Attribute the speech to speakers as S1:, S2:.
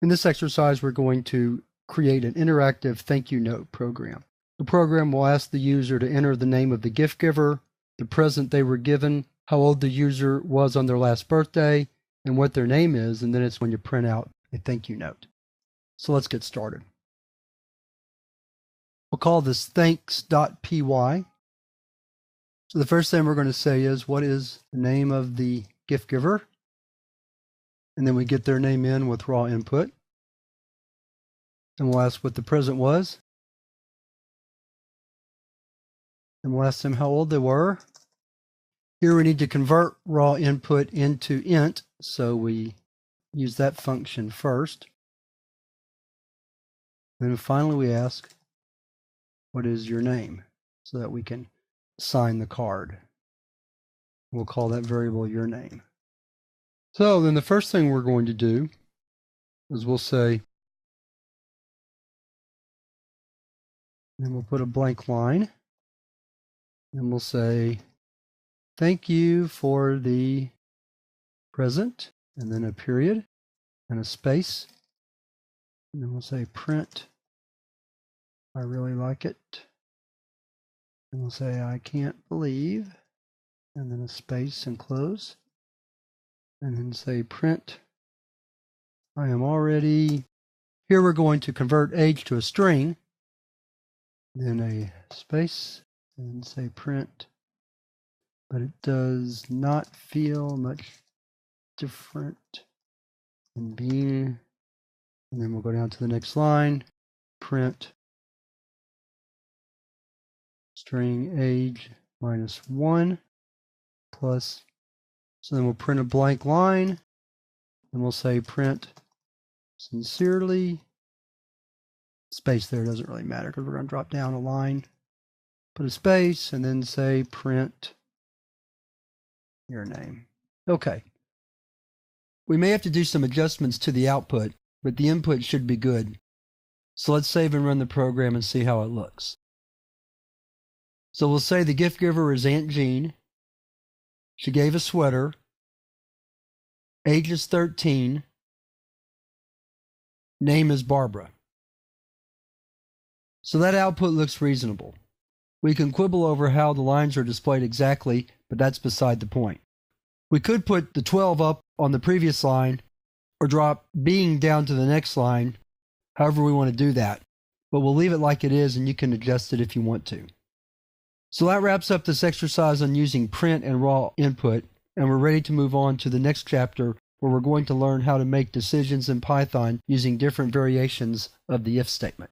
S1: In this exercise, we're going to create an interactive thank you note program. The program will ask the user to enter the name of the gift giver, the present they were given, how old the user was on their last birthday, and what their name is, and then it's going to print out a thank you note. So let's get started. We'll call this thanks.py. So the first thing we're going to say is, what is the name of the gift giver? And then we get their name in with raw input. And we'll ask what the present was. And we'll ask them how old they were. Here we need to convert raw input into int, so we use that function first. Then finally we ask, what is your name? So that we can assign the card. We'll call that variable your name. So then the first thing we're going to do is we'll say, and we'll put a blank line, and we'll say, thank you for the present, and then a period, and a space, and then we'll say print, I really like it, and we'll say I can't believe, and then a space and close, and then say print, I am already, here we're going to convert age to a string, then a space, and say print, but it does not feel much different than being, and then we'll go down to the next line, print, string age -1 plus, so then we'll print a blank line, and we'll say print sincerely, space there doesn't really matter because we're going to drop down a line, put a space, and then say print your name. Okay. We may have to do some adjustments to the output, but the input should be good. So let's save and run the program and see how it looks. So we'll say the gift giver is Aunt Jean. She gave a sweater. Age is 13. Name is Barbara. So that output looks reasonable. We can quibble over how the lines are displayed exactly, but that's beside the point. We could put the 12 up on the previous line or drop being down to the next line, however we want to do that. But we'll leave it like it is and you can adjust it if you want to. So that wraps up this exercise on using print and raw input, and we're ready to move on to the next chapter where we're going to learn how to make decisions in Python using different variations of the if statement.